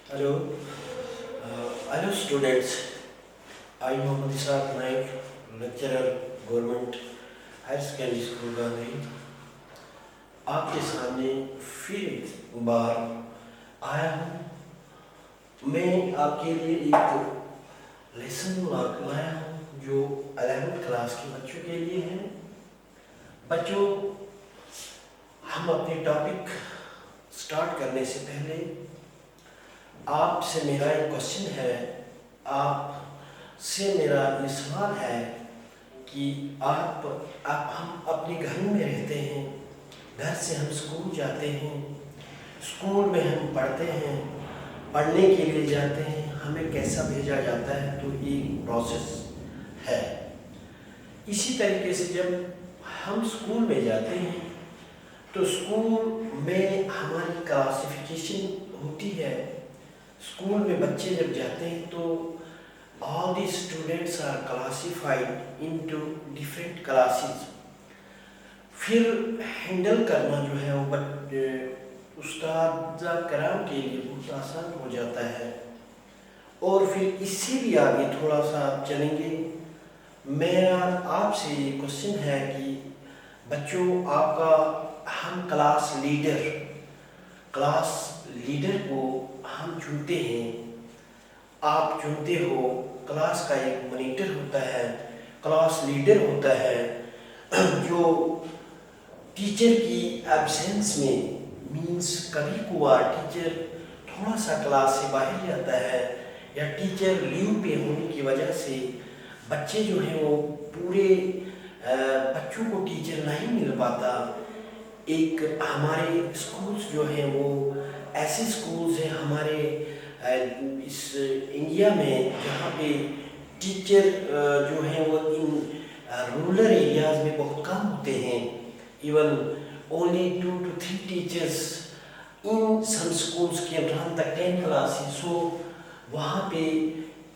Hello hello students. I Mohammad Isaq Naik, lecturer, government higher secondary school Gandhi, आपके सामने फिर एक बार आया हूँ। मैं आपके लिए एक लेसन लाया हूँ जो 11th क्लास के बच्चों के लिए है। बच्चों, हम अपने टॉपिक स्टार्ट करने से पहले आपसे मेरा एक क्वेश्चन है। आपसे मेरा ये सवाल है कि आप हम अपने घर में रहते हैं, घर से हम स्कूल जाते हैं, स्कूल में हम पढ़ते हैं, पढ़ने के लिए जाते हैं, हमें कैसा भेजा जाता है, तो ये प्रोसेस है। इसी तरीके से जब हम स्कूल में जाते हैं तो स्कूल में हमारी क्लासिफिकेशन होती है। स्कूल में बच्चे जब जाते हैं तो all the students are classified into different classes। फिर हैंडल करना जो है वो उस्ताद कराम के लिए बहुत आसान हो जाता है। और फिर इससे भी आगे थोड़ा सा चलेंगे। मेरा आपसे ये क्वेश्चन है कि बच्चों, आपका हम क्लास लीडर को हम चुनते हैं, आप चुनते हो। क्लास का एक मॉनिटर होता है, क्लास लीडर होता है जो टीचर की एब्सेंस में मींस कभी कभार टीचर थोड़ा सा क्लास से बाहर जाता है या टीचर लीव पे होने की वजह से बच्चे जो हैं वो पूरे बच्चों को टीचर नहीं मिल पाता। एक हमारे स्कूल्स जो हैं वो ऐसे स्कूल्स हैं हमारे इस इंडिया में जहाँ पे टीचर जो हैं वो इन रूरल एरियाज में बहुत कम होते हैं। Even only 2 to 3 teachers in some schools can run the 10 classes. So वहाँ पे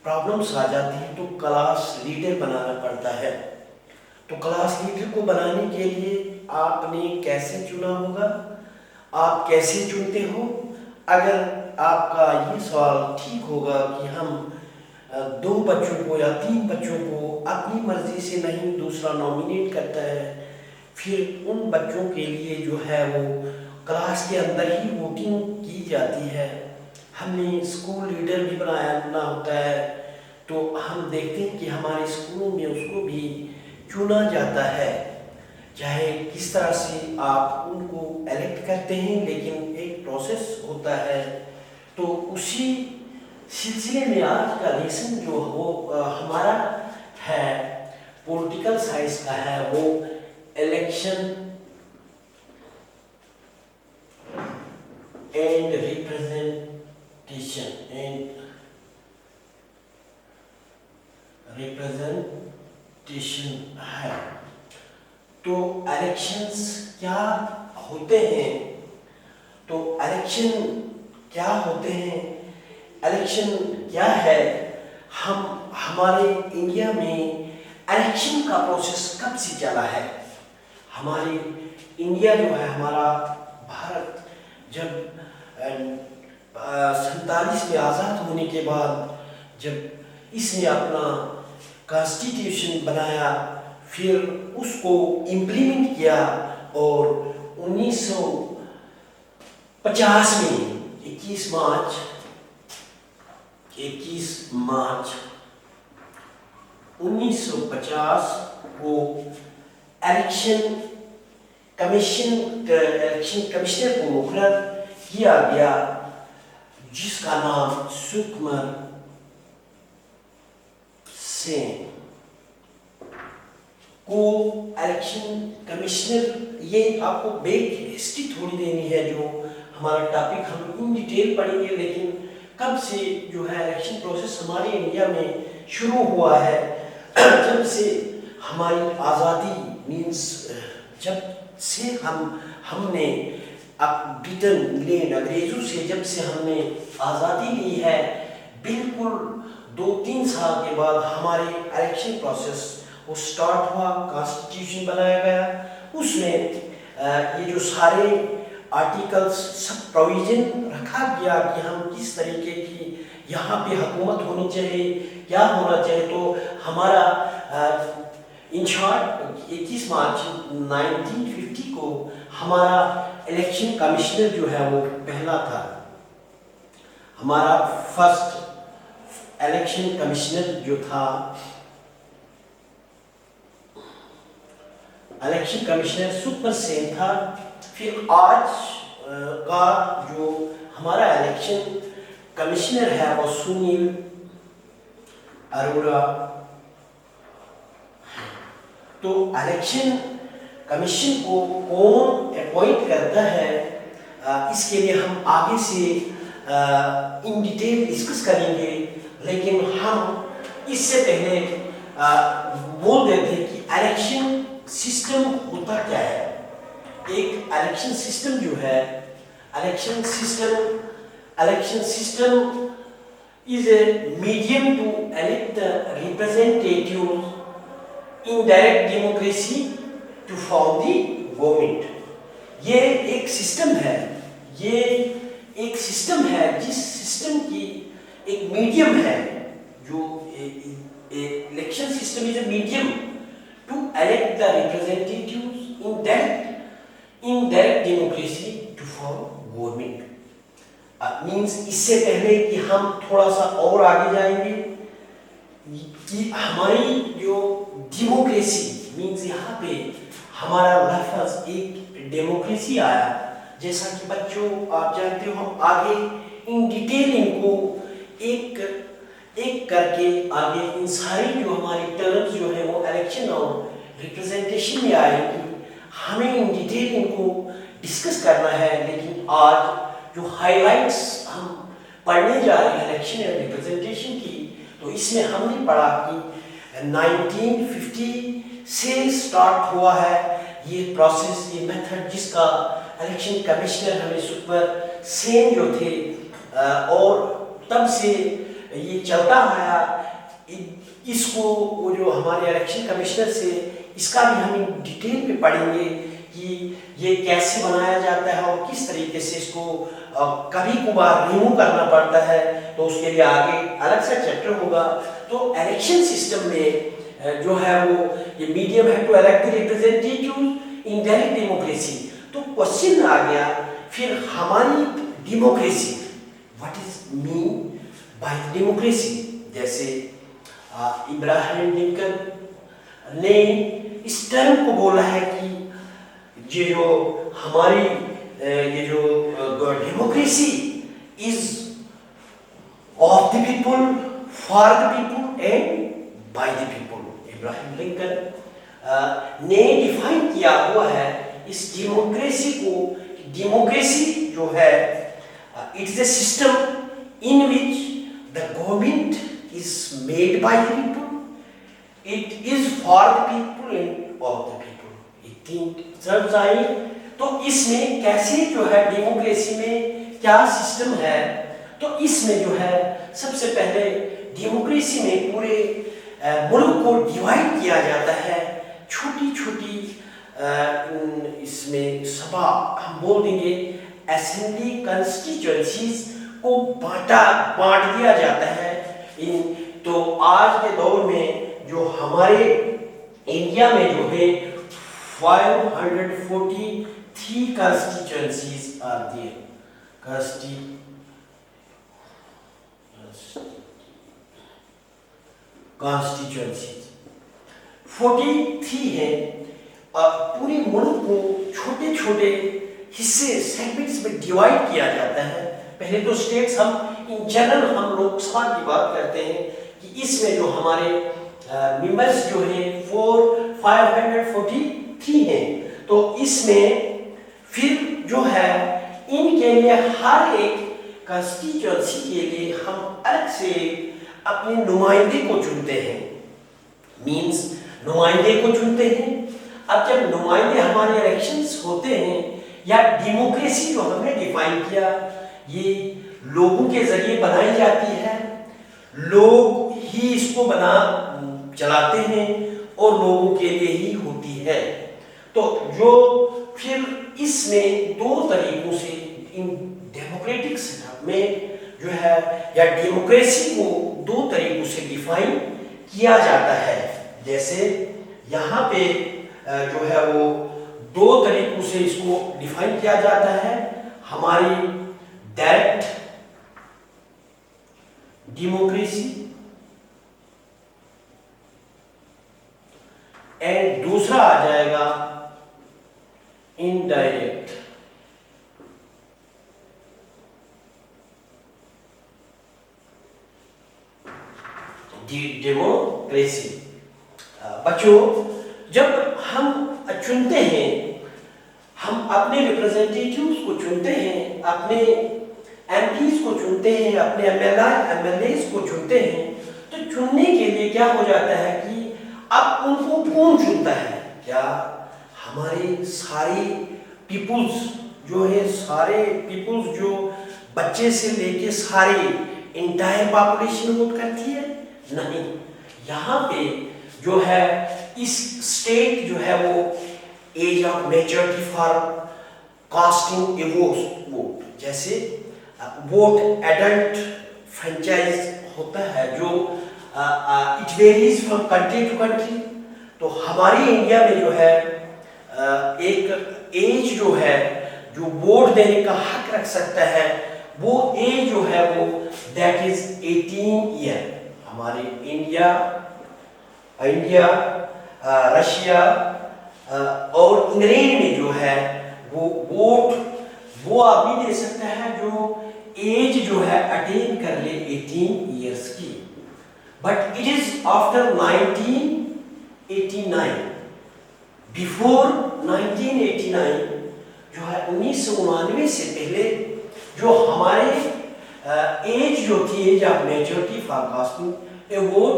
प्रॉब्लम्स आ जाती हैं तो क्लास लीडर बनाना पड़ता है। तो क्लास लीडर को बनाने के लिए आपने कैसे चुना होगा, आप कैसे चुनते हो? अगर आपका ये सवाल ठीक होगा कि हम 2 बच्चों को या 3 बच्चों को अपनी मर्जी से नहीं दूसरा नॉमिनेट करता है, फिर उन बच्चों के लिए जो है वो क्लास के अंदर ही वोटिंग की जाती है। हमने स्कूल लीडर भी बनाना होता है तो हम देखते हैं कि हमारे स्कूल में उसको भी चुना जाता है। चाहे किस तरह से आप उनको एलेक्ट करते हैं, लेकिन एक प्रोसेस होता है। तो उसी सिलसिले में आज का लेसन जो वो हमारा है पॉलिटिकल साइंस का है, वो इलेक्शन एंड रिप्रेजेंटेशन है। तो इलेक्शंस क्या होते हैं? तो इलेक्शन क्या होते हैं, इलेक्शन क्या है? हमारे इंडिया में इलेक्शन का प्रोसेस कब से चला है? हमारे इंडिया जो है, हमारा भारत जब 47 में आज़ाद होने के बाद जब इसने अपना कॉन्स्टिट्यूशन बनाया, फिर उसको इम्प्लीमेंट किया और 1950 में 21 मार्च 1950 को इलेक्शन कमिश्नर को मुकर्रर किया गया, जिसका नाम सुकुमार सेन को इलेक्शन कमिश्नर। ये आपको बेक हिस्ट्री थोड़ी देनी है, जो हमारा टॉपिक हम इन डिटेल पढ़ेंगे, लेकिन कब से जो है इलेक्शन प्रोसेस हमारे इंडिया में शुरू हुआ है। जब से हमारी आज़ादी मीन्स जब से हमने ब्रिटेन इंग्लैंड अंग्रेज़ों से जब से हमने आज़ादी ली है, बिल्कुल 2-3 साल के बाद हमारे इलेक्शन प्रोसेस वो स्टार्ट हुआ, कॉन्स्टिट्यूशन बनाया गया। उसमें ये जो सारे आर्टिकल्स सब प्रोविजन रखा गया कि हम किस तरीके की यहाँ पे हुकूमत होनी चाहिए, क्या होना चाहिए। तो हमारा इन शॉर्ट 21 मार्च 1950 को हमारा इलेक्शन कमिश्नर जो है वो पहला था, हमारा फर्स्ट इलेक्शन कमिश्नर जो था, इलेक्शन कमिश्नर सुपर सेन था। फिर आज का जो हमारा इलेक्शन कमिश्नर है वो सुनील अरोड़ा। तो इलेक्शन कमीशन को कौन अपॉइंट करता है, इसके लिए हम आगे से इन डिटेल डिस्कस करेंगे, लेकिन हम इससे पहले बोल देते हैं कि इलेक्शन सिस्टम होता क्या है। एक इलेक्शन सिस्टम जो है, election system is a medium to elect the representatives in direct democracy to form the government। ये एक सिस्टम है, ये एक सिस्टम है जिस सिस्टम की एक मीडियम है, जो election system is a medium to elect the representatives in direct democracy to form government। Means इससे पहले कि हम थोड़ा सा और आगे जाएंगे कि हमारी जो डेमोक्रेसी मीन्स यहाँ पे हमारा लफ्ज़ एक डेमोक्रेसी आया। जैसा कि बच्चों आप जानते हो, हम आगे इन डिटेल इनको एक एक करके आगे इन सारी जो हमारी टर्म्स जो है वो इलेक्शन और रिप्रेजेंटेशन में आएगी। हमें इन डिटेल इनको डिस्कस करना है, लेकिन आज जो हाइलाइट्स हम पढ़ने जा रहे हैं इलेक्शन और रिप्रेजेंटेशन की, तो इसमें हमने पढ़ा कि 1950 से स्टार्ट हुआ है ये प्रोसेस, ये मेथड, जिसका इलेक्शन कमिश्नर हमें सुपर सेन जो थे, और तब से ये चलता आया। इसको वो जो हमारे इलेक्शन कमिश्नर से, इसका भी हम डिटेल में पढ़ेंगे कि ये कैसे बनाया जाता है और किस तरीके से इसको कभी कभार रिमूव करना पड़ता है, तो उसके लिए आगे अलग से चैप्टर होगा। तो इलेक्शन सिस्टम में जो है वो ये मीडियम है to elect the representative in direct democracy. तो क्वेश्चन आ गया फिर हमारी democracy, what is mean by democracy. जैसे इब्राहिम लिंकन ने इस टर्म को बोला है कि ये जो हमारी ये जो democracy is of the people, for the people and by the people. Ibrahim Lincoln ने डिफाइन किया हुआ है इस डेमोक्रेसी को। डेमोक्रेसी जो है it is a system in which the government is made by the people, it is for the people and of the people। ये तीन शब्द आए। तो इसमें कैसे जो है डेमोक्रेसी में क्या सिस्टम है, तो इसमें जो है सबसे पहले डेमोक्रेसी में पूरे मुल्क को डिवाइड किया जाता है, छोटी छोटी इसमें सभा हम बोल देंगे असेंबली कंस्टिट्यूएंसीज को बांट दिया जाता है। तो आज के दौर में जो हमारे इंडिया में जो है 543 constituencies are there। constituencies 43 है। पूरे मुल्क को छोटे छोटे हिस्से सेगमेंट्स में डिवाइड किया जाता है। पहले तो स्टेट्स हम इन जनरल हम लोकसभा की बात करते हैं कि इसमें जो हमारे मेंबर्स जो हैं 543 हैं। तो इसमें फिर जो है इनके लिए हर एक कंस्टिट्यूएंसी के लिए हम अलग से अपने नुमाइंदे को चुनते हैं, मींस नुमाइंदे को चुनते हैं। अब जब नुमाइंदे हमारे इलेक्शंस होते हैं या डेमोक्रेसी जो हमने डिफाइन किया, ये लोगों के जरिए बनाई जाती है, लोग ही इसको चलाते हैं और लोगों के लिए ही होती है। तो जो फिर इसमें दो तरीकों से इन डेमोक्रेटिक सेटअप में जो है या डेमोक्रेसी को दो तरीकों से डिफाइन किया जाता है। जैसे यहाँ पे जो है वो दो तरीकों से इसको डिफाइन किया जाता है, हमारी डायरेक्ट डेमोक्रेसी एंड दूसरा आ जाएगा इनडायरेक्ट डेमोक्रेसी। बच्चों, जब हम चुनते हैं, हम अपने रिप्रेजेंटेटिव्स को चुनते हैं, अपने एमपीज को चुनते हैं, अपने एमएलएस को चुनते हैं, तो चुनने के लिए क्या हो जाता है कि अब उनको कौन चुनता है? क्या हमारे सारे पीपुल्स जो है, सारे पीपुल्स जो बच्चे से लेके सारे इंटायर पॉपुलेशन वोट करती है? नहीं, यहाँ पे जो है इस स्टेट जो है वो age of maturity for casting a vote, जैसे वोट एडल्ट फ्रेंचाइज होता है जो it varies from country to country. तो हमारी इंडिया में जो है एक एज जो है जो वोट देने का हक रख सकता है, वो एज जो है वो दैट इज 18 ईयर। हमारे इंडिया, रशिया और इंग्लैंड में जो है वो वोट वो आदमी दे सकता है जो एज जो है अटेन कर ले 18 ईयर्स की। But it is after 1989, before 1989 जो है 1999 से पहले जो हमारे एज जो थी, age of maturity for casting a vote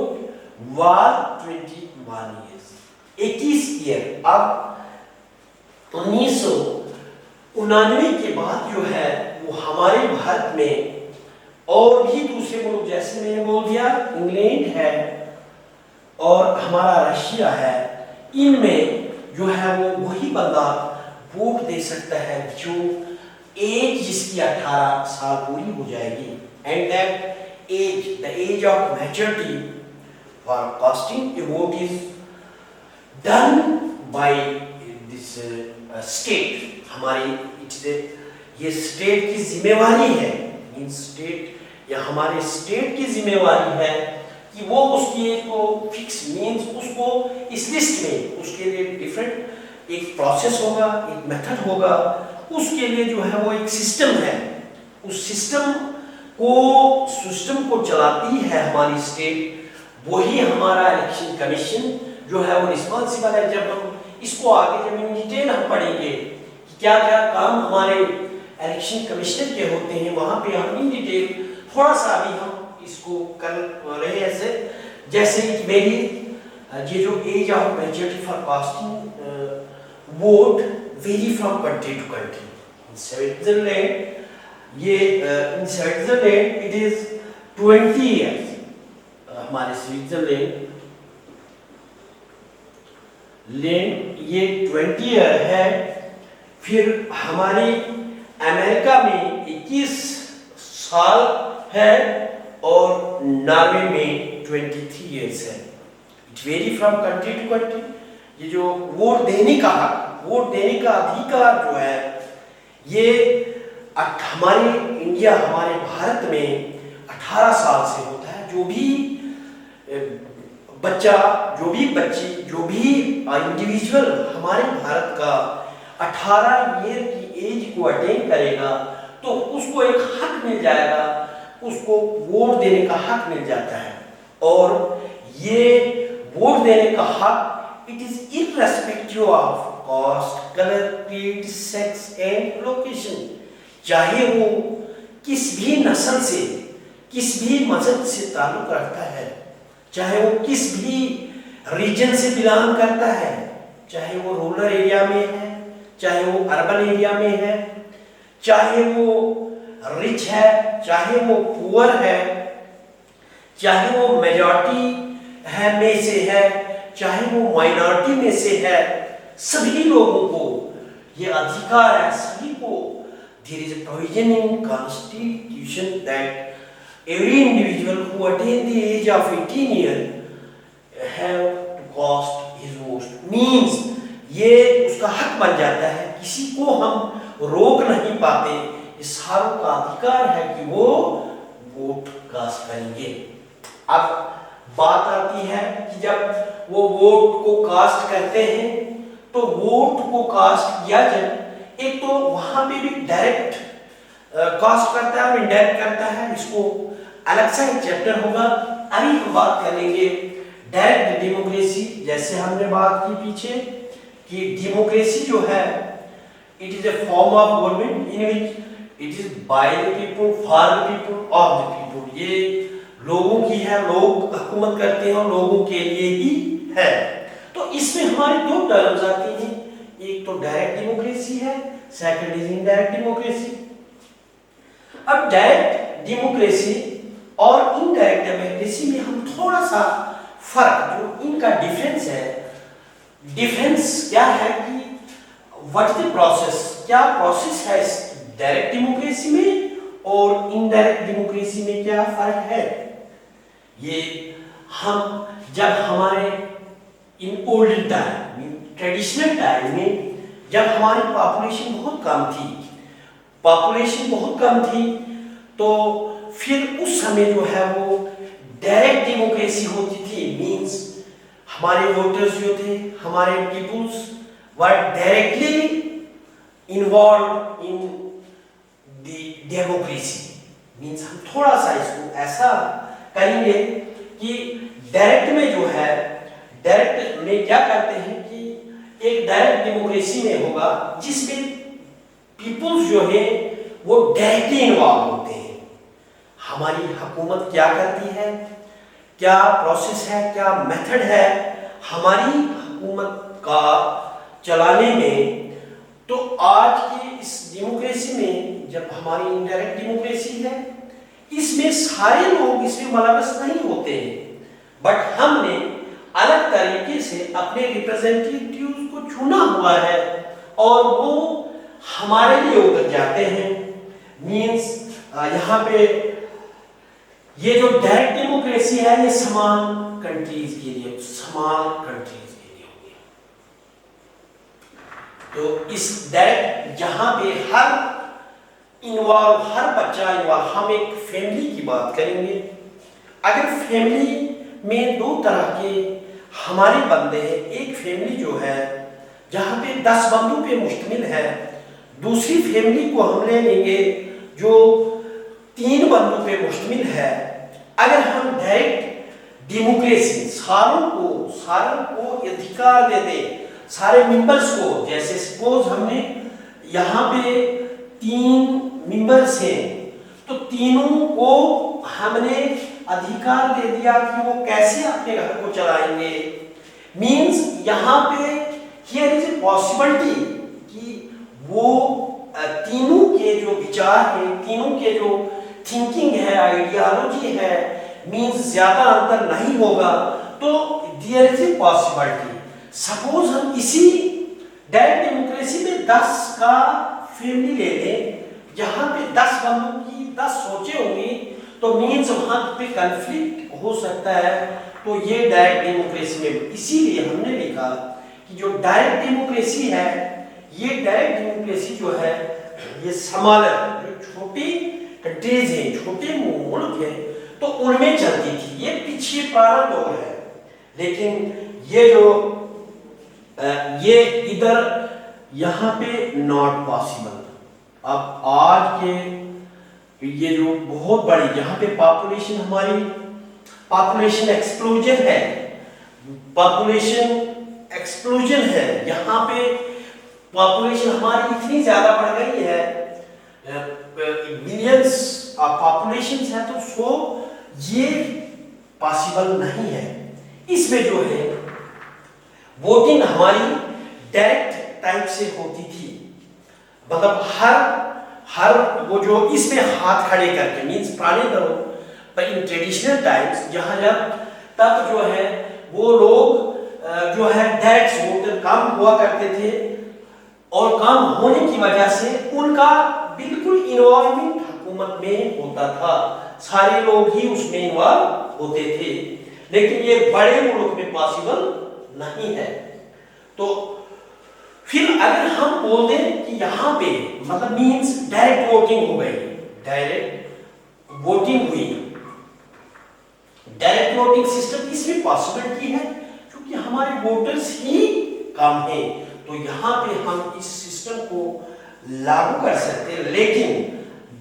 was 21 years, 21 year. अब 1999 के बाद जो है वो हमारे भारत में और भी दूसरे मुल्क, जैसे मैंने बोल दिया इंग्लैंड है और हमारा रशिया है, इनमें जो है वो वही बंदा वोट दे सकता है जो एज जिसकी 18 साल पूरी हो जाएगी। And that age, the age of maturity for casting a vote is done by this state. हमारी ये स्टेट की जिम्मेवारी है, मीन स्टेट या हमारे स्टेट की जिम्मेवारी है कि वो उसकी एज को फिक्स, मीन्स उसको इस लिस्ट में, उसके लिए डिफरेंट एक प्रोसेस होगा, एक मेथड होगा, उसके लिए जो है वो एक सिस्टम है। उस सिस्टम को चलाती है हमारी स्टेट, वही हमारा इलेक्शन कमीशन जो है वो रिस्पॉन्सिबल है। जब हम इसको आगे जब इन डिटेल हम पढ़ेंगे कि क्या क्या काम हमारे इलेक्शन कमिश्नर के होते हैं, वहाँ पे हम इन डिटेल थोड़ा सा अभी हम इसको कर रहे हैं। जैसे मेरी ये जो age of maturity for casting vote very from country to country. In Switzerland it is 20 years. हमारे स्विट्जरलैंड ये 20 ईयर है। फिर हमारी अमेरिका में 21 साल है और नॉर्वे में 23 ईयर्स है। It very from country to country. ये जो वोट देने का हक, वोट देने का अधिकार जो है, ये हमारे इंडिया, हमारे भारत में 18 साल से होता है। जो भी बच्चा, जो भी बच्ची, जो भी इंडिविजुअल हमारे भारत का 18 ईयर की एज को अटेन करेगा तो उसको एक हक मिल जाएगा, उसको वोट देने का हक मिल जाता है। और ये वोट देने का हक it is irrespective of caste, colour, creed, sex and location. चाहे वो किस भी नस्ल से, किस भी मजहब से ताल्लुक रखता है, चाहे वो किस भी रीजन से बिलोंग करता है, चाहे वो रूरल एरिया में है, चाहे वो अर्बन एरिया में है, चाहे वो रिच है, चाहे वो पुअर है, चाहे वो मेजॉरिटी है में से है, चाहे वो माइनॉरिटी में से है, सभी लोगों को ये अधिकार है सभी को। There is a provision in constitution that every individual who attain the age of 18 year have to cast his vote. Means ये उसका हक बन जाता है, किसी को हम रोक नहीं पाते, इस सारों का अधिकार है कि वो वोट कास्ट करेंगे। अब बात आती है कि जब वो वोट को कास्ट करते हैं तो वोट को कास्ट किया जाए, एक तो वहां पे भी डायरेक्ट कास्ट करता है और इनडायरेक्ट करता है, इसको अलग से एक चैप्टर होगा। अभी हम बात करेंगे डायरेक्ट डेमोक्रेसी। जैसे हमने बात की पीछे कि डेमोक्रेसी जो है it is a form of government in which it is by the people for the people of the people. ये लोगों की है, लोग हुकूमत करते हैं और लोगों के लिए ही है। तो इसमें हमारी दो टर्म्स आती हैं, एक तो डायरेक्ट डेमोक्रेसी है, सेकंड इज इनडायरेक्ट डेमोक्रेसी। अब डायरेक्ट डेमोक्रेसी और इनडायरेक्ट डेमोक्रेसी में हम थोड़ा सा फर्क, जो इनका डिफरेंस है, डिफरेंस क्या है कि व्हाट इज द प्रोसेस, क्या प्रोसेस है इस डायरेक्ट डेमोक्रेसी में और इनडायरेक्ट डेमोक्रेसी में क्या फर्क है। ये हम जब हमारे in old time, traditional time में जब हमारी पॉपुलेशन बहुत कम थी, तो फिर उस समय जो है वो डायरेक्ट डेमोक्रेसी होती थी। मींस हमारे वोटर्स जो थे, हमारे peoples were directly involve in the democracy. Means हम थोड़ा सा इसको ऐसा करेंगे कि डायरेक्ट में जो है, डायरेक्ट में क्या करते हैं कि एक डायरेक्ट डेमोक्रेसी में होगा जिसमें पीपुल्स जो है वो डायरेक्टली इन्वॉल्व होते हैं। हमारी हुकूमत क्या करती है, क्या प्रोसेस है, क्या मेथड है हमारी हुकूमत का चलाने में। तो आज की इस डेमोक्रेसी में जब हमारी इनडायरेक्ट डेमोक्रेसी है, इसमें सारे लोग इसमें मुलव्वस नहीं होते हैं, बट हमने अलग तरीके से अपने रिप्रेजेंटेटिव्स को चुना हुआ है और वो हमारे लिए उतर जाते हैं। मींस यहाँ पे ये जो डायरेक्ट डेमोक्रेसी है ये स्मॉल कंट्रीज के लिए होगी। तो इस डायरेक्ट जहां पे हर बच्चा इन्वॉल्व, हम एक फैमिली की बात करेंगे। अगर फैमिली में दो तरह के हमारे बंदे हैं, एक फैमिली जो है जहां पे 10 बंदों पे मुश्तमिल है, दूसरी फैमिली को हम ले लेंगे जो 3 बंदों पे मुश्तमिल है। अगर हम डायरेक्ट डेमोक्रेसी सारों को अधिकार दे दें, सारे मेंबर्स को, जैसे सपोज हमने यहाँ पे 3 मेंबर्स हैं, तो तीनों को हमने अधिकार दे दिया कि वो कैसे अपने घर को चलाएंगे। मींस यहाँ पे हियर इज ए पॉसिबिलिटी कि वो तीनों के जो विचार हैं, तीनों के जो थिंकिंग है, आइडियोलॉजी है, मींस ज्यादा अंतर नहीं होगा। तो there is a possibility, suppose हम इसी डायरेक्ट डेमोक्रेसी में 10 का फैमिली ले लें, जहां पे 10 बंदों की 10 सोचें होंगी, तो मींस वहां पे कन्फ्लिक्ट हो सकता है। तो ये डायरेक्ट डेमोक्रेसी में, इसीलिए हमने लिखा कि जो डायरेक्ट डेमोक्रेसी है, ये डायरेक्ट डेमोक्रेसी जो है ये स्मॉलर, जो छोटी कंट्रीज हैं, छोटे मुल्क हैं, तो उनमें चलती थी। ये पीछे पुराना दौर है, लेकिन ये जो ये इधर यहाँ पे नॉट पॉसिबल। अब आज के ये जो बहुत बड़ी यहाँ पे पॉपुलेशन, हमारी पॉपुलेशन एक्सप्लोजन है, यहाँ पे पॉपुलेशन हमारी इतनी ज्यादा बढ़ गई है, मिलियंस ऑफ पॉपुलेशन है, तो सो ये पॉसिबल नहीं है। इसमें जो है वोटिंग हमारी डायरेक्ट टाइप से होती थी, मतलब हर वो जो इसमें हाथ खड़े करके, मींस पुराने दौर पर इन ट्रेडिशनल टाइम्स जहां तब जो है वो लोग जो है डायरेक्ट वोटर कम हुआ करते थे, और काम होने की वजह से उनका बिल्कुल इन्वॉल्वमेंट हुकूमत में होता था, सारे लोग ही उसमें इन्वॉल्व होते थे। लेकिन ये बड़े मुल्क में पॉसिबल नहीं है। तो फिर अगर हम बोल दें कि यहाँ पे मतलब मींस डायरेक्ट वोटिंग हो गई, डायरेक्ट वोटिंग हुई, डायरेक्ट वोटिंग सिस्टम इसमें पॉसिबिलिटी है क्योंकि हमारे वोटर्स ही कम है, तो यहाँ पे हम इस सिस्टम को लागू कर सकते हैं। लेकिन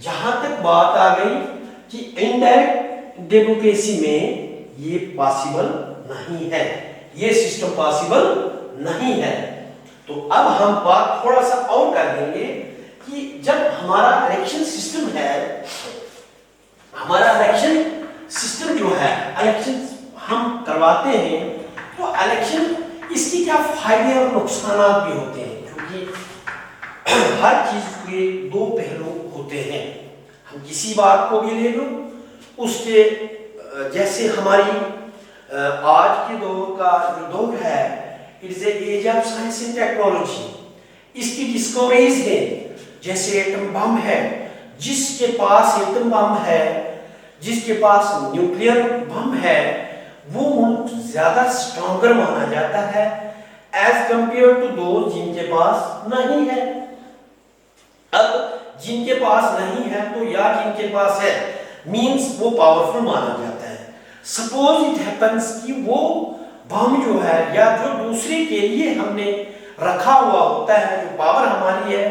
जहां तक बात आ गई कि इनडायरेक्ट डेमोक्रेसी में ये पॉसिबल नहीं है, ये सिस्टम पॉसिबल नहीं है। तो अब हम बात थोड़ा सा और कर देंगे कि जब हमारा इलेक्शन सिस्टम है, हमारा इलेक्शन सिस्टम जो है, इलेक्शन हम करवाते हैं, तो इलेक्शन इसके क्या फायदे और नुकसान भी होते हैं, क्योंकि हर चीज के दो पहलू होते हैं। हम किसी बात को भी ले लो, उसके जैसे हमारी आज के दौर का जो दौर है, it is age of science and technology, इसकी डिस्कवरीज है, जैसे एटम बम है, जिसके पास एटम बम है, जिसके पास न्यूक्लियर बम है, वो मुल्क ज्यादा स्ट्रॉन्गर माना जाता है एज कंपेयर टू दोज जिनके पास नहीं है। अब जिनके पास नहीं है तो या जिनके पास है मींस वो पावरफुल माना जाता है। सपोज इट हैपेंस कि वो बम जो है या जो दूसरे के लिए हमने रखा हुआ होता है, जो पावर हमारी है,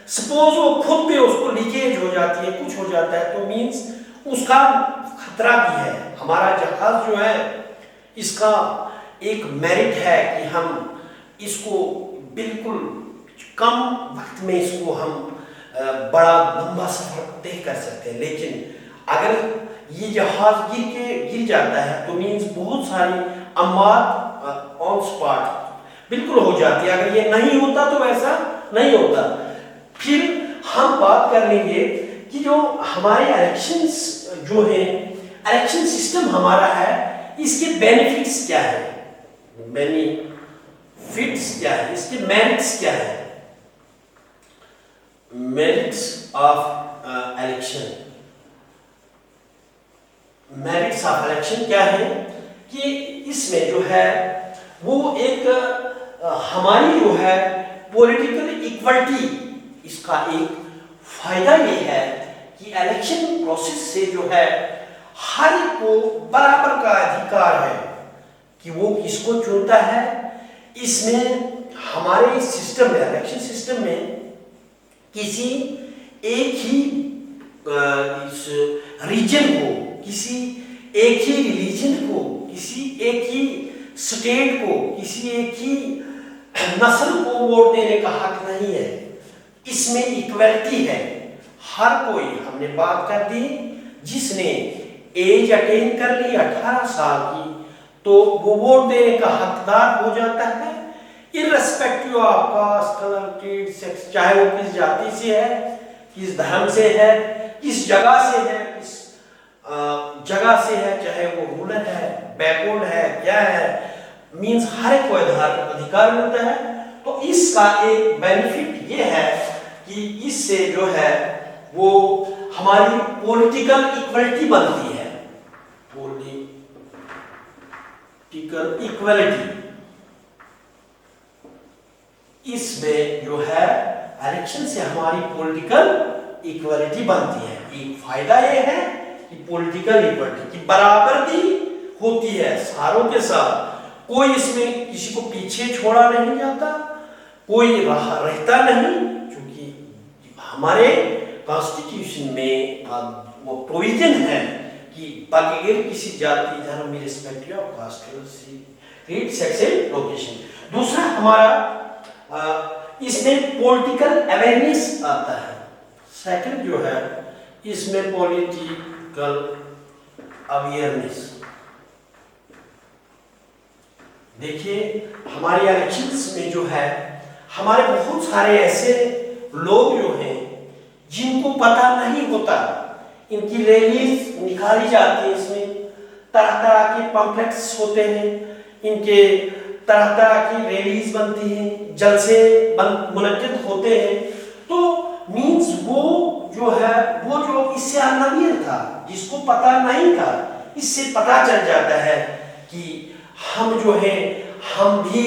सपोज वो खुद पे उसको लीकेज हो जाती है, कुछ हो जाता है, तो मींस उसका खतरा भी है। हमारा जहाज जो है, इसका एक मेरिट है कि हम इसको बिल्कुल कम वक्त में इसको हम बड़ा लंबा सफर तय कर सकते हैं। लेकिन अगर ये जहाज गिर जाता है तो मींस बहुत सारी अमवात ऑन स्पॉट बिल्कुल हो जाती है। अगर ये नहीं होता तो ऐसा नहीं होता। फिर हम बात कर लेंगे कि जो हमारे इलेक्शंस जो है, इलेक्शन सिस्टम हमारा है, इसके बेनिफिट्स क्या है, बेनिफिट्स क्या है, इसके मेरिट्स क्या है। Merits of election, merits of election क्या है कि इसमें जो है वो एक हमारी जो है पॉलिटिकल इक्वलिटी, इसका एक फायदा ये है कि इलेक्शन प्रोसेस से जो है हर को बराबर का अधिकार है कि वो किसको चुनता है। इसमें हमारे सिस्टम में, इलेक्शन सिस्टम में किसी एक ही इस रीजन को, किसी एक ही रिलीजन को, किसी एक ही स्टेट को, किसी एक ही नस्ल को वोट देने का हक नहीं है। इसमें इक्वलिटी है, हर कोई, हमने बात कर दी, जिसने एज अटेन कर ली 18 साल की, तो वो वोट देने का हकदार हो जाता है, irrespective of caste, colour, creed, sex, चाहे वो किस जाति से है, किस धर्म से है, किस जगह से है, किस जगह से है, चाहे वो रूरल है, बैकवर्ड है, क्या है, मींस हर एक को अधिकार मिलता है। तो इसका एक बेनिफिट ये है कि इससे जो है वो हमारी पॉलिटिकल इक्वलिटी बनती है, पॉलिटिकल इक्वलिटी। इसमें जो है इलेक्शन से हमारी पॉलिटिकल इक्वलिटी बनती है। एक फायदा ये है कि पॉलिटिकल इक्वलिटी की बराबरी होती है सारों के साथ, कोई इसमें किसी को पीछे छोड़ा नहीं जाता, कोई रहता नहीं, क्योंकि हमारे कॉन्स्टिट्यूशन में वो प्रोविजन है कि बगैर किसी जाति, धर्म, respective of caste, creed, sex and location. दूसरा हमारा इसमें पॉलिटिकल अवेयरनेस आता है। सेकंड जो है इसमें पॉलिटिकल अवेयरनेस। देखिए हमारे इलेक्शंस में जो है हमारे बहुत सारे ऐसे लोग जो हैं जिनको पता नहीं होता, इनकी रैलीज निकाली जाती है, इसमें तरह तरह के पम्फलेट्स होते हैं, इनके तरह तरह की रैलीज बनती हैं, जलसे मुनक्किद होते हैं। तो मींस वो जो है, वो जो इससे अनअवेयर था, जिसको पता नहीं था, इससे पता चल जाता है कि हम जो है, हम भी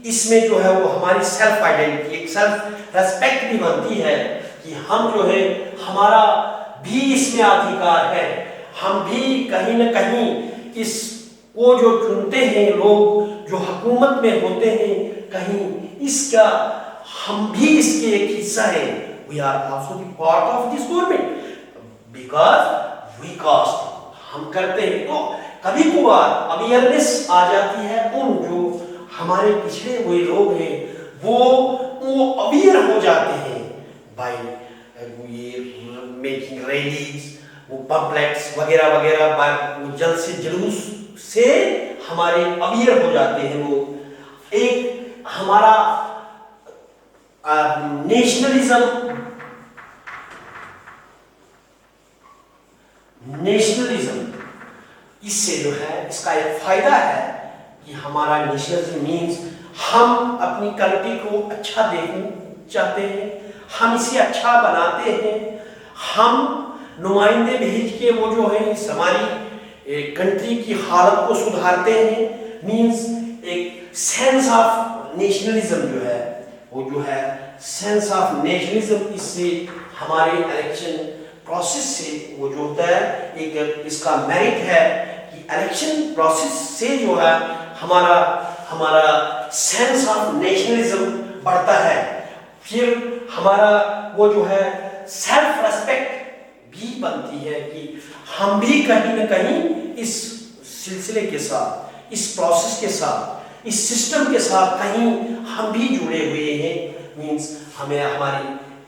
इसमें जो है वो हमारी सेल्फ आइडेंटिटी, एक सेल्फ रेस्पेक्ट भी बनती है कि हम जो है, हमारा भी इसमें अधिकार है। हम भी कहीं न कहीं इस वो जो चुनते हैं लोग, जो हुकूमत में होते हैं, कहीं इसका हम भी इसके एक हिस्सा है। We are also the part of this government because we cast, हम करते हैं। तो कभी कभार अवेयरनेस आ जाती है, उन जो हमारे पिछड़े हुए लोग हैं वो अवेयर हो जाते हैं बाय ये मेकिंग रैलीज, वो पम्पलेट्स वगैरह वगैरह, वो जल्द से जुलूस से हमारे अवेयर हो जाते हैं लोग। एक हमारा नेशनलिज्म इससे जो है, इसका एक फायदा है कि हमारा नेशनलिज्म मीन्स हम अपनी कंट्री को अच्छा देखना चाहते हैं, हम इसे अच्छा बनाते हैं, हम नुमाइंदे भेज के वो जो है हमारी कंट्री की हालत को सुधारते हैं। मीन्स एक सेंस ऑफ नेशनलिज्म जो है, वो जो है सेंस ऑफ नेशनलिज्म, इससे हमारे इलेक्शन प्रोसेस से वो जो होता है, एक इसका मेरिट है कि इलेक्शन प्रोसेस से जो है हमारा सेंस ऑफ नेशनलिज्म बढ़ता है। फिर हमारा वो जो है सेल्फ रेस्पेक्ट भी बनती है कि हम भी कहीं न कहीं इस सिलसिले के साथ, इस प्रोसेस के साथ, इस सिस्टम के साथ कहीं हम भी जुड़े हुए हैं। मीन्स हमें हमारी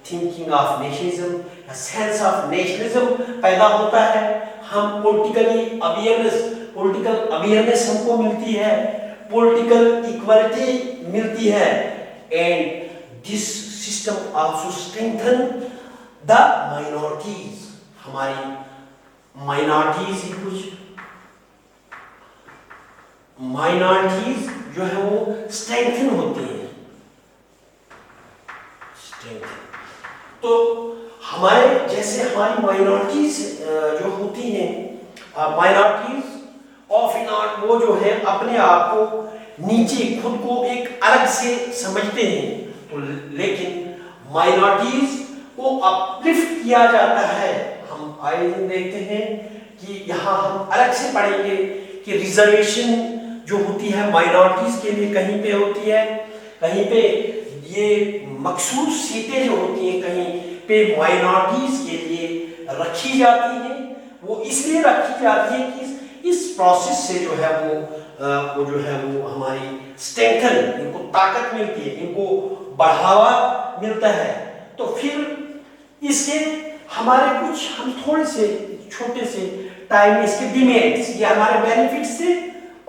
thinking of nationalism, sense of nationalism पैदा होता है। हम पॉलिटिकल अवेयरनेस हमको मिलती है, पॉलिटिकल इक्वालिटी मिलती है, and this system also strengthen the minorities. हमारी माइनॉरिटीज जो है वो स्ट्रेंथन होती हैं। तो हमारे जैसे हमारी माइनॉरिटीज जो होती हैं, माइनॉरिटीज ऑफ नॉट, वो जो है अपने आप को नीचे, खुद को एक अलग से समझते हैं। तो लेकिन माइनॉरिटीज को अपलिफ्ट किया जाता है। हम आए दिन देखते हैं कि यहाँ हम अलग से पढ़ेंगे कि रिजर्वेशन जो होती है माइनॉरिटीज के लिए कहीं पे होती है, कहीं पे ये मखसूस सीटें जो होती हैं कहीं पे माइनॉरिटीज के लिए रखी जाती हैं। वो इसलिए रखी जाती है कि इस प्रोसेस से जो है वो जो है वो हमारी स्ट्रेंथन, इनको ताकत मिलती है, इनको बढ़ावा मिलता है। तो फिर इसके हमारे कुछ, हम थोड़े से छोटे से टाइम में इसके डिमेरिट्स, ये हमारे बेनिफिट्स थे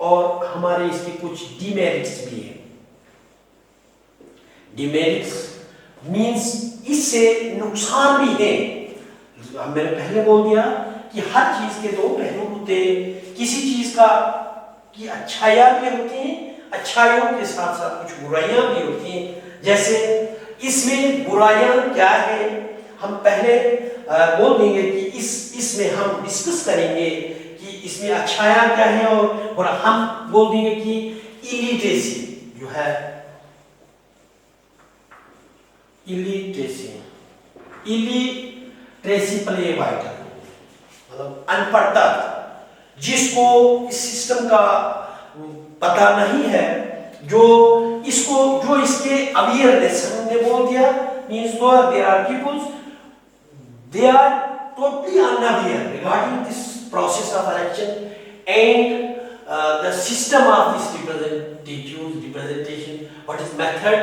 और हमारे इसके कुछ डिमेरिट्स भी हैं। डिमेरिट्स मींस इससे नुकसान भी है। मैंने पहले बोल दिया कि हर चीज के दो पहलू होते हैं। किसी चीज का की अच्छाइयां भी होती हैं, अच्छाइयों के साथ साथ कुछ बुराइयां भी होती हैं। जैसे इसमें बुराइयां क्या है, हम पहले बोल देंगे कि इसमें हम डिस्कस करेंगे कि इसमें अच्छाइयां क्या है, और हम बोल देंगे कि इलिटरेसी जो है, इलिटरेसी प्ले वाइटल, मतलब अनपढ़ता, जिसको इस सिस्टम का पता नहीं है, जो इसके अवेयरनेस, हमने बोल दिया means there are peoples, they are totally unaware regarding this process of election and the system of this representation, what is method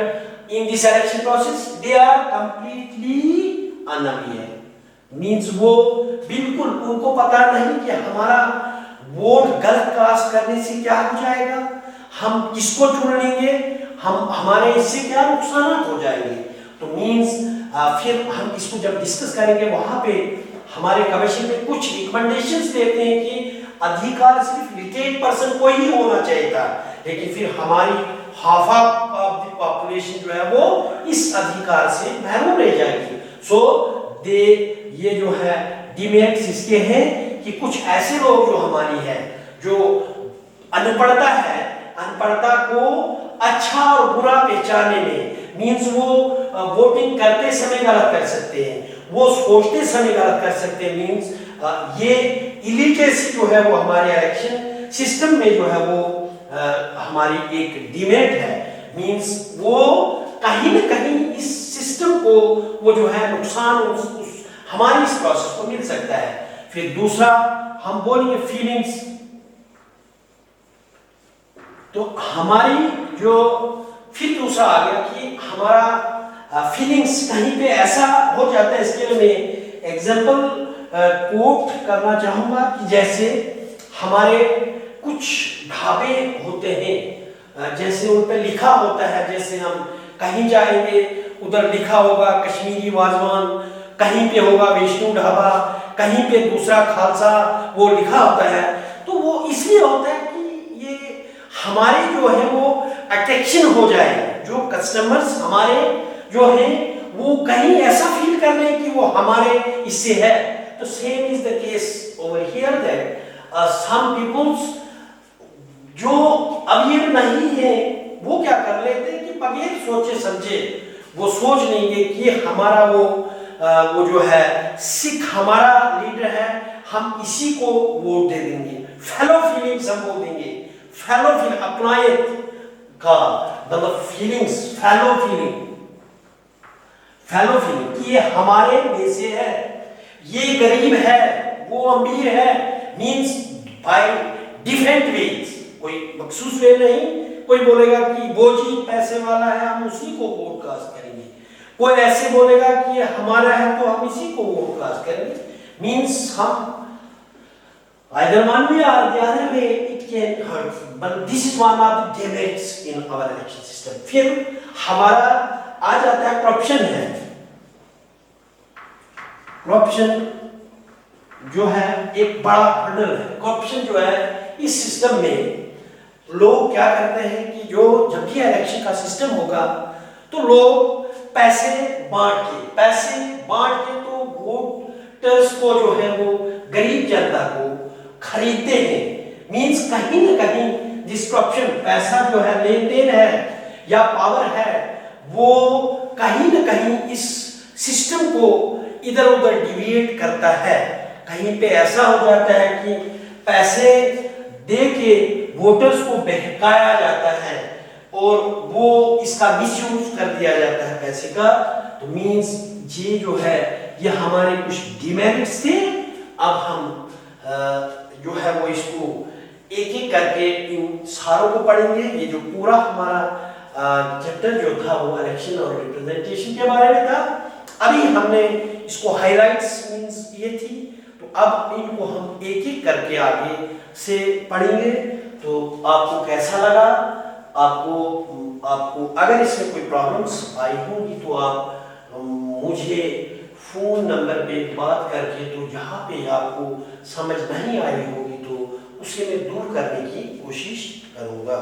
in this election process. They are completely unaware, means वो बिल्कुल उनको पता नहीं कि हमारा vote गलत cast करने से क्या हो जाएगा, हम किसको चुन लेंगे, हमारे इससे क्या नुकसान हो जाएंगे। तो मींस फिर हम इसको जब डिस्कस करेंगे, वहां पे हमारे कमीशन में कुछ रिकमेंडेशंस देते हैं कि अधिकार सिर्फ रिटेड पर्सन को ही होना चाहिए था, लेकिन फिर हमारी हाफ ऑफ द पॉपुलेशन जो है वो इस अधिकार से महरूम रह जाएगी। सो दे ये जो है डिमेरिट्स इसके हैं कि कुछ ऐसे लोग जो हमारी है, जो अनपढ़ता है, अनपढ़ता को अच्छा और बुरा पहचानने में, मींस वो वोटिंग करते समय गलत कर सकते हैं, वो सोचते समय गलत कर सकते हैं, मींस ये इलिटरेसी जो है वो हमारे इलेक्शन सिस्टम में जो है वो हमारी एक डिमेरिट है। मींस वो कहीं न कहीं इस सिस्टम को वो जो है नुकसान हमारी इस प्रोसेस को मिल सकता है। फिर दूसरा हम बोलेंगे फीलिंग्स। तो हमारी जो फिर दूसरा आ गया कि हमारा फीलिंग्स कहीं पे ऐसा हो जाता है। इसके लिए मैं एग्जांपल कोट करना चाहूंगा कि जैसे हमारे कुछ ढाबे होते हैं, जैसे उन पे लिखा होता है, जैसे हम कहीं जाएंगे उधर लिखा होगा कश्मीरी वाजवान, कहीं पे होगा वैष्णो ढाबा, कहीं पे दूसरा खालसा वो लिखा होता है। तो वो इसलिए होता है कि ये हमारे जो है वो अट्रैक्शन हो जाए, जो कस्टमर्स हमारे जो हैं वो कहीं ऐसा फील कर रहे हैं कि वो हमारे इससे है। तो same is the case over here that some peoples जो अवेयर नहीं है वो क्या कर लेते हैं कि बगैर सोचे समझे वो सोच लेंगे कि हमारा वो जो है सिख हमारा लीडर है, हम इसी को वोट दे देंगे। फेलो फीलिंग्स हम बोल देंगे, फेलो फीलिंग अपनायत का मतलब फीलिंग्स, फेलो फीलिंग कि ये हमारे में से है, ये गरीब है, वो अमीर है, मींस बाय डिफरेंट वेज, कोई मखसूस वे नहीं। कोई बोलेगा कि वो जी पैसे वाला है हम उसी को वोट कास्ट करेंगे, कोई ऐसे बोलेगा कि ये हमारा है तो हम इसी को वोट कास्ट करेंगे। मींस हम either one way or the other way it can hurt, but this is one of the demerits in our election system. फिर हमारा आ जाता है करप्शन है। करप्शन जो है एक बड़ा हर्डल है। करप्शन जो है इस सिस्टम में लोग क्या करते हैं कि जो जब भी इलेक्शन का सिस्टम होगा तो लोग पैसे बांट के तो वोटर्स को जो है वो गरीब जनता को खरीदते हैं। मींस कहीं न कहीं जिस करप्शन पैसा जो है लेन देन है या पावर है वो कहीं न कहीं इस सिस्टम को इधर उधर डिविएट करता है। कहीं पे ऐसा हो जाता है कि पैसे दे के वोटर्स को बहकाया जाता है और वो इसका मिसयूज कर दिया जाता है पैसे का। तो मींस ये जो है ये हमारे कुछ डिमेरिट्स थे। अब हम जो है वो इसको एक एक करके इन सारों को पढ़ेंगे। ये जो पूरा हमारा चैप्टर जो था वो इलेक्शन और रिप्रेजेंटेशन के बारे में था। अभी हमने इसको हाइलाइट्स मींस ये थी, तो अब इनको हम एक एक करके आगे से पढ़ेंगे। तो आपको कैसा लगा? आपको अगर इसमें कोई प्रॉब्लम्स आई होंगी तो आप मुझे फोन नंबर पे बात करके, तो जहाँ पे आपको समझ नहीं आई होगी तो उसे मैं दूर करने की कोशिश करूँगा।